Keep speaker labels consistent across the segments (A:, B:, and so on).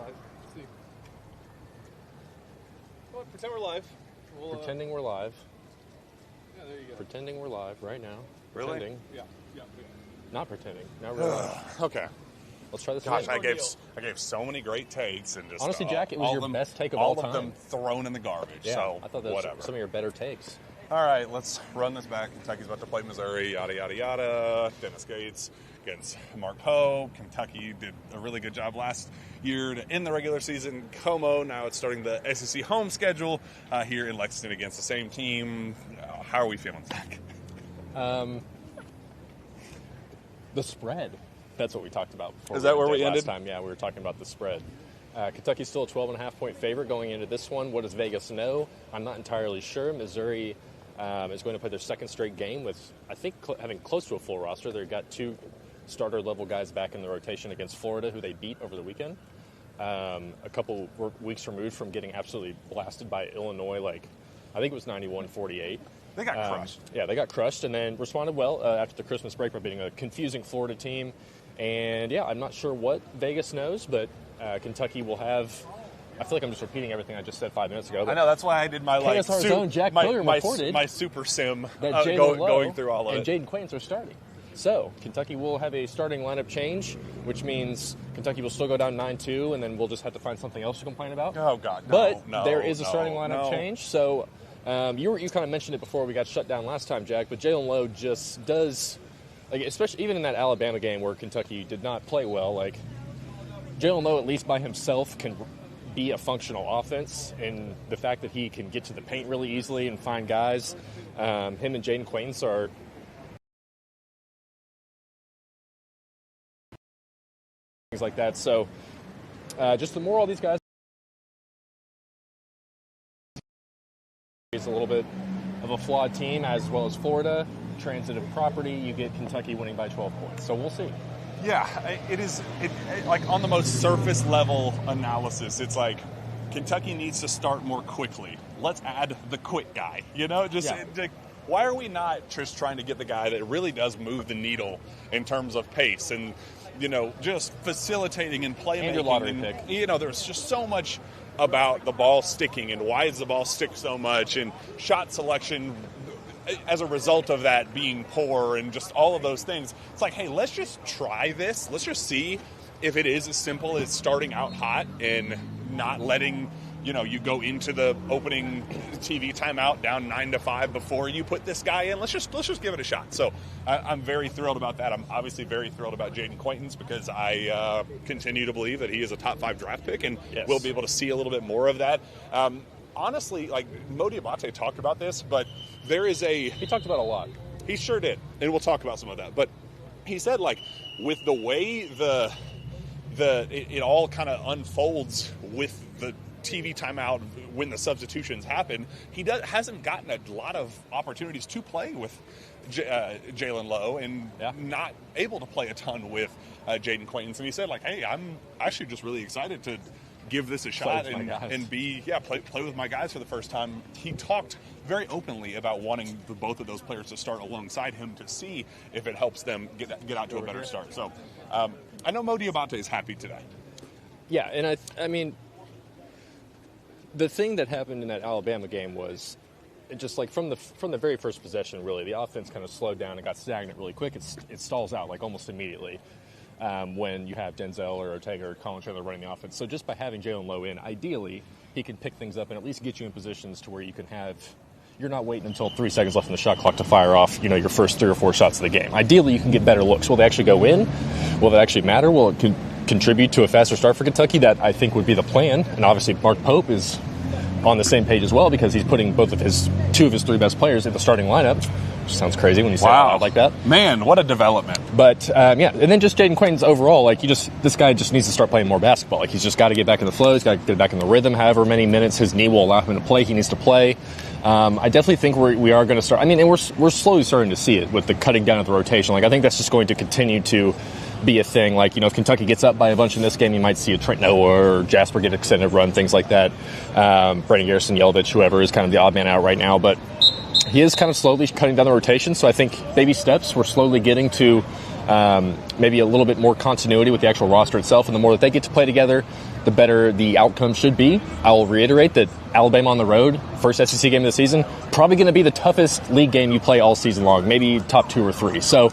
A: live. Let's see. Well, pretend we're live.
B: Pretending we're live.
A: Yeah, there you go.
B: Pretending we're live right now.
C: Really?
B: Pretending.
A: Yeah.
B: Not pretending. Now we're live.
C: Okay.
B: Let's try this
C: Gosh,
B: again.
C: I gave so many great takes and just
B: Honestly, Jack, it was your best take of all time.
C: All of them thrown in the garbage.
B: Yeah,
C: so
B: I thought that was
C: whatever.
B: some of your better takes.
C: All right, let's run this back. Kentucky's about to play Missouri. Yada yada yada. Dennis Gates against Mark Poe. Kentucky did a really good job last year to end the regular season. Como, now it's starting the SEC home schedule here in Lexington against the same team. How are we feeling, Zach?
B: The spread. That's what we talked about before.
C: Is that where we
B: last
C: ended?
B: time? Yeah, we were talking about the spread. Kentucky's still a 12.5-point favorite going into this one. What does Vegas know? I'm not entirely sure. Missouri is going to play their second straight game with, I think, having close to a full roster. They've got two starter-level guys back in the rotation against Florida, who they beat over the weekend. A couple weeks removed from getting absolutely blasted by Illinois, I think it was 91-48.
C: They got crushed.
B: Yeah, they got crushed and then responded well after the Christmas break by beating a confusing Florida team. And, yeah, I'm not sure what Vegas knows, but Kentucky will have – I feel like I'm just repeating everything I just said 5 minutes ago.
C: I know, that's why I did my
B: KSR's own Jack Pilgrim reported
C: my super sim
B: that
C: going through all of
B: and
C: it.
B: Jaden Quains are starting. So Kentucky will have a starting lineup change, which means Kentucky will still go down 9-2, and then we'll just have to find something else to complain about.
C: Oh, God, no.
B: But there is a starting lineup change. So you kind of mentioned it before we got shut down last time, Jack, but Jalen Lowe just does – especially even in that Alabama game where Kentucky did not play well, Jalen Lowe, at least by himself, can be a functional offense, and the fact that he can get to the paint really easily and find guys. Him and Jaden Quains are things like that. So just the more all these guys is a little bit of a flawed team, as well as Florida. Transitive property, you get Kentucky winning by 12 points. So we'll see.
C: Yeah, it is on the most surface level analysis, it's like Kentucky needs to start more quickly. Let's add the quick guy. Why are we not just trying to get the guy that really does move the needle in terms of pace and, just facilitating and playmaking?
B: And your lottery pick.
C: There's just so much about the ball sticking and why does the ball stick so much and shot selection as a result of that being poor and just all of those things. It's like, hey, let's just try this. Let's just see if it is as simple as starting out hot and not letting, you go into the opening TV timeout down 9-5 before you put this guy in. Let's just give it a shot. So I'm very thrilled about that. I'm obviously very thrilled about Jaden Quains because I continue to believe that he is a top 5 draft pick and we'll be able to see a little bit more of that. Honestly, Mo Diabate talked about this, but there is
B: He talked about a lot.
C: He sure did, and we'll talk about some of that. But he said, with the way it all kind of unfolds with the TV timeout when the substitutions happen, he hasn't gotten a lot of opportunities to play with Jalen Lowe and not able to play a ton with Jaden Quains. And he said, hey, I'm actually just really excited to give this a shot and play with my guys for the first time. He talked very openly about wanting both of those players to start alongside him to see if it helps them get out to a better start. So I know Mo Diabate is happy today.
B: Yeah, and I mean, the thing that happened in that Alabama game was just from the very first possession, really, the offense kind of slowed down and got stagnant really quick. It stalls out almost immediately. When you have Denzel or Ortega or Colin Chandler running the offense. So just by having Jalen Lowe in, ideally, he can pick things up and at least get you in positions to where you can you're not waiting until 3 seconds left in the shot clock to fire off, your first 3 or 4 shots of the game. Ideally, you can get better looks. Will they actually go in? Will they actually matter? Will it contribute to a faster start for Kentucky? That, I think, would be the plan. And obviously, Mark Pope is on the same page as well because he's putting two of his 3 best players in the starting lineup. Sounds crazy when you say it out like that.
C: Man, what a development.
B: But, and then just Jaden Quains overall, this guy just needs to start playing more basketball. He's just got to get back in the flow. He's got to get back in the rhythm. However many minutes his knee will allow him to play, he needs to play. I definitely think we are going to start. And we're slowly starting to see it with the cutting down of the rotation. I think that's just going to continue to be a thing. If Kentucky gets up by a bunch in this game, you might see a Trent Noah or Jasper get extended run, things like that. Brandon Garrison, Yelovich, whoever is kind of the odd man out right now. But he is kind of slowly cutting down the rotation, so I think baby steps. We're slowly getting to maybe a little bit more continuity with the actual roster itself, and the more that they get to play together, the better the outcome should be. I will reiterate that Alabama on the road, first SEC game of the season, probably going to be the toughest league game you play all season long, maybe top 2 or 3. So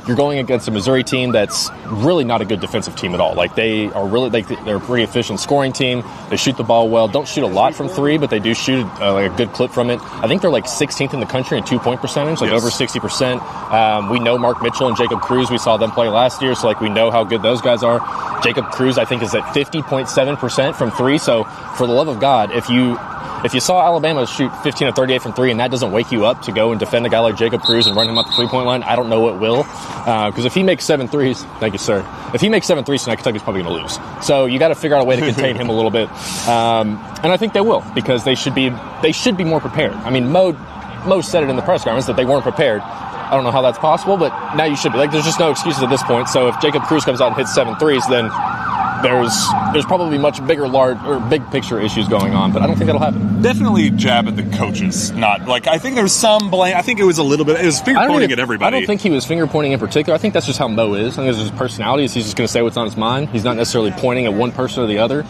B: you're going against a Missouri team that's really not a good defensive team at all. Like, they are really, they're a pretty efficient scoring team. They shoot the ball well. Don't shoot a lot from 3, but they do shoot like a good clip from it. I think they're like 16th in the country in 2-point percentage, like over 60%. We know Mark Mitchell and Jacob Cruz. We saw them play last year, so like we know how good those guys are. Jacob Cruz, I think, is at 50.7% from 3. So for the love of God, if you saw Alabama shoot 15 of 38 from 3 and that doesn't wake you up to go and defend a guy like Jacob Cruz and run him up the 3-point line, I don't know what will. Because if he makes 7 threes, thank you, sir. If he makes 7 threes tonight, Kentucky's probably going to lose. So you got to figure out a way to contain him a little bit. And I think they will, because they should be more prepared. I mean, Mo said it in the press conference that they weren't prepared. I don't know how that's possible, but now you should be. Like, there's just no excuses at this point. So if Jacob Cruz comes out and hits 7 threes, then there's probably much bigger, big picture issues going on, but I don't think that'll happen.
C: Definitely jab at the coaches. Not like, I think there's some blame. I think it was a little bit. It was finger pointing at everybody.
B: I don't think he was finger pointing in particular. I think that's just how Mo is. I think it's his personality. He's just going to say what's on his mind. He's not necessarily pointing at one person or the other.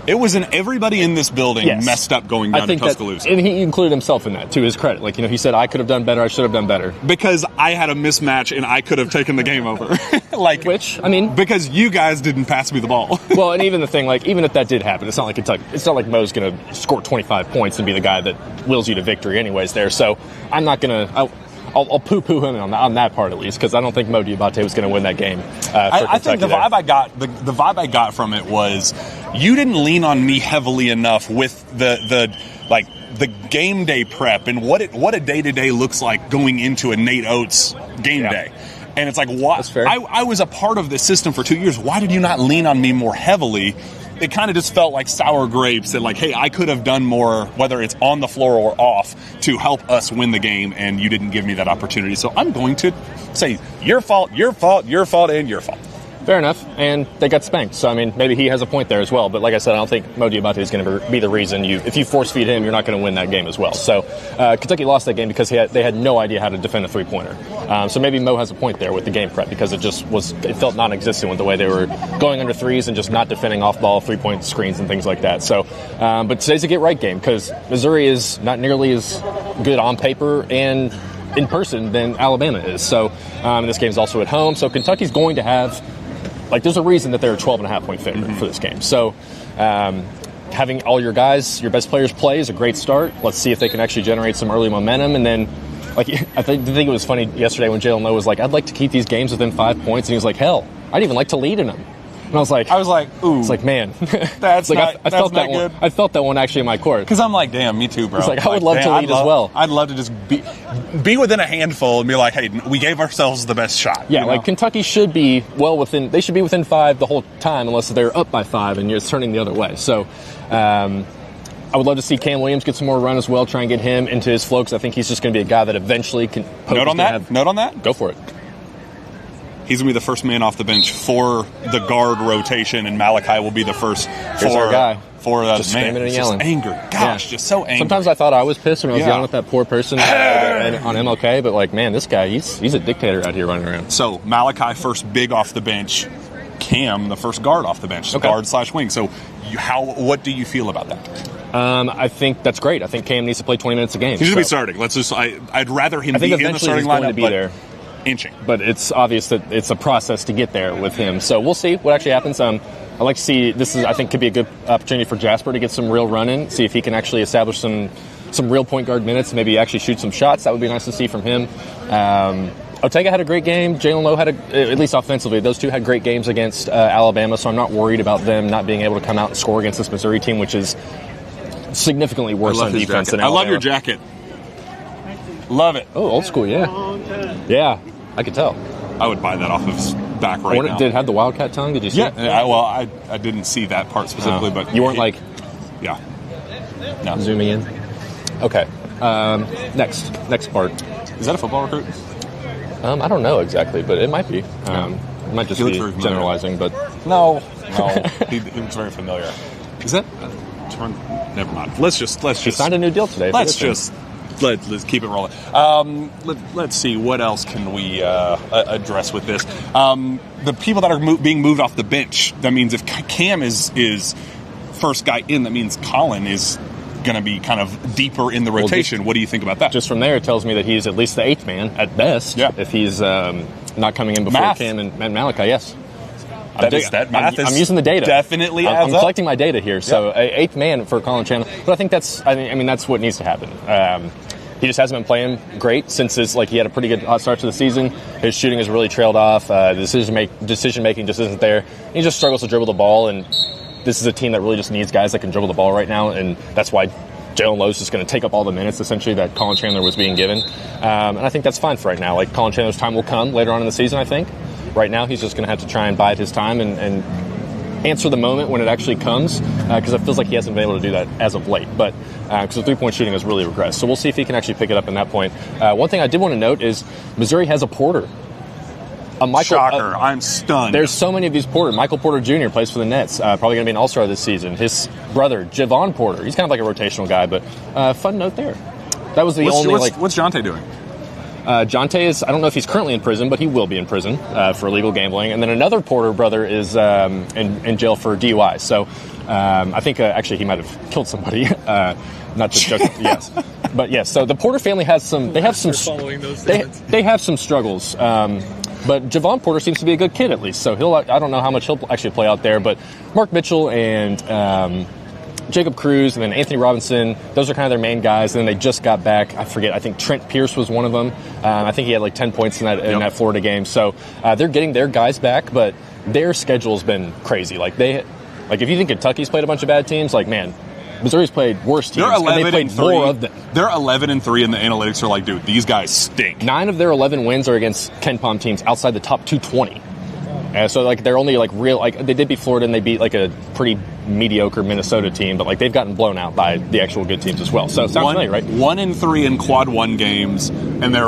C: It was everybody in this building messed up going down to Tuscaloosa.
B: And he included himself in that, to his credit. Like, he said, I could have done better, I should have done better.
C: Because I had a mismatch and I could have taken the game over. Because you guys didn't pass me the ball.
B: Well, and even the thing, like, even if that did happen, it's not like Kentucky. It's not like Mo's going to score 25 points and be the guy that wills you to victory anyways there. So I'm not going to... I'll poo-poo him on that part at least, because I don't think Mo Diabate was going to win that game.
C: I think the vibe I got from it was, you didn't lean on me heavily enough with the game day prep and what a day-to-day looks like going into a Nate Oates game day. And it's like, why? I was a part of this system for 2 years. Why did you not lean on me more heavily? It kind of just felt like sour grapes, that like, hey, I could have done more, whether it's on the floor or off, to help us win the game, and you didn't give me that opportunity. So I'm going to say your fault, and your fault.
B: Fair enough, and they got spanked. So, I mean, maybe he has a point there as well. But like I said, I don't think Mo Diabate is going to be the reason if you force-feed him, you're not going to win that game as well. So Kentucky lost that game because they had no idea how to defend a three-pointer. So maybe Mo has a point there with the game prep, because it felt non-existent with the way they were going under threes and just not defending off-ball, three-point screens and things like that. So, but today's a get-right game, because Missouri is not nearly as good on paper and in person than Alabama is. So this game is also at home. So Kentucky's going to have... Like, there's a reason that they're a 12.5-point favorite for this game. So having all your guys, your best players play is a great start. Let's see if they can actually generate some early momentum. And then, like, I think it was funny yesterday when Jalen Lowe was like, I'd like to keep these games within 5 points. And he was like, hell, I'd even like to lead in them. And I was like, ooh. It's like, man.
C: That's
B: like,
C: I felt that
B: good. I felt that one actually in my court.
C: Because I'm like, damn, me too, bro.
B: It's like, I would love to lead as well.
C: I'd love to just be within a handful and be like, hey, we gave ourselves the best shot.
B: Yeah, like Kentucky should be they should be within 5 the whole time, unless they're up by 5 and it's turning the other way. So I would love to see Cam Williams get some more run as well, try and get him into his flow, because I think he's just going to be a guy that eventually can...
C: Note on that?
B: Go for it.
C: He's going to be the first man off the bench for the guard rotation, and Malachi will be the first
B: Here's our guy.
C: For
B: just screaming and yelling.
C: Just anger. Gosh, just so angry.
B: Sometimes I thought I was pissed when I was yelling at that poor person on MLK, but like, man, this guy, he's a dictator out here running around.
C: So Malachi first big off the bench, Cam the first guard off the bench, guard/wing. So what do you feel about that?
B: I think that's great. I think Cam needs to play 20 minutes a game.
C: He should be starting. I'd rather him be in the starting lineup,
B: be there.
C: Inching.
B: But it's obvious that it's a process to get there with him. So we'll see what actually happens. I'd like to see, I think could be a good opportunity for Jasper to get some real run in, see if he can actually establish some real point guard minutes, maybe actually shoot some shots. That would be nice to see from him. Otega had a great game. Jalen Lowe at least offensively, those two had great games against Alabama, so I'm not worried about them not being able to come out and score against this Missouri team, which is significantly worse on defense than Alabama.
C: I love your jacket. Love it.
B: Oh, old school, yeah. Yeah, I could tell.
C: I would buy that off of his back right now.
B: Did it have the Wildcat tongue? Did you see it?
C: I didn't see that part specifically, but...
B: You weren't like...
C: Yeah. No.
B: Zooming in? Okay. Next part.
C: Is that a football recruit?
B: I don't know exactly, but it might be. It might just be generalizing, but...
C: No. He looks very familiar. Is that... Never mind. Let's just...
B: He signed a new deal today.
C: let's keep it rolling. Let's see, what else can we address with this? The people that are being moved off the bench. That means if Cam is first guy in, that means Colin is going to be kind of deeper in the rotation. What do you think about that?
B: Just from there, it tells me that he's at least the 8th man at best.
C: Yeah.
B: If he's not coming in before Cam and Malachi, yes. I'm using the data.
C: Definitely adds
B: I'm
C: up.
B: collecting my data here. So, 8th man for Colin Chandler. But I think that's what needs to happen. He just hasn't been playing great since he had a pretty good start to the season. His shooting has really trailed off. The decision making just isn't there. He just struggles to dribble the ball, and this is a team that really just needs guys that can dribble the ball right now, and that's why Jalen Lowe's is going to take up all the minutes, essentially, that Colin Chandler was being given. And I think that's fine for right now. Like, Colin Chandler's time will come later on in the season, I think. Right now, he's just going to have to try and bide his time and answer the moment when it actually comes, because it feels like he hasn't been able to do that as of late. But because the three-point shooting has really regressed. So we'll see if he can actually pick it up in that point. One thing I did want to note is Missouri has a Porter.
C: Shocker. I'm stunned.
B: There's so many of these Porter. Michael Porter Jr. plays for the Nets. Probably going to be an all-star this season. His brother, Javon Porter, he's kind of like a rotational guy, but fun note there. That was
C: What's Jonte doing?
B: Jonte is, I don't know if he's currently in prison, but he will be in prison for illegal gambling. And then another Porter brother is in jail for DUI. So I think actually he might have killed somebody. Not to joke. Yes. But yes, so the Porter family has some, they have some struggles. But Javon Porter seems to be a good kid, at least. So I don't know how much he'll actually play out there. But Mark Mitchell and Jacob Cruz and then Anthony Robinson, those are kind of their main guys. And then they just got back. I think Trent Pierce was one of them. I think he had like 10 points in that Florida game. So they're getting their guys back, but their schedule's been crazy. If you think Kentucky's played a bunch of bad teams, man, Missouri's played worse teams, and they played more of them.
C: They're 11-3, and the analytics are like, dude, these guys stink.
B: 9 of their 11 wins are against Ken Pom teams outside the top 220. So they're only real. They did beat Florida, and they beat a pretty mediocre Minnesota team, but they've gotten blown out by the actual good teams as well. So it sounds familiar, right?
C: 1-3 in quad 1 games, and they're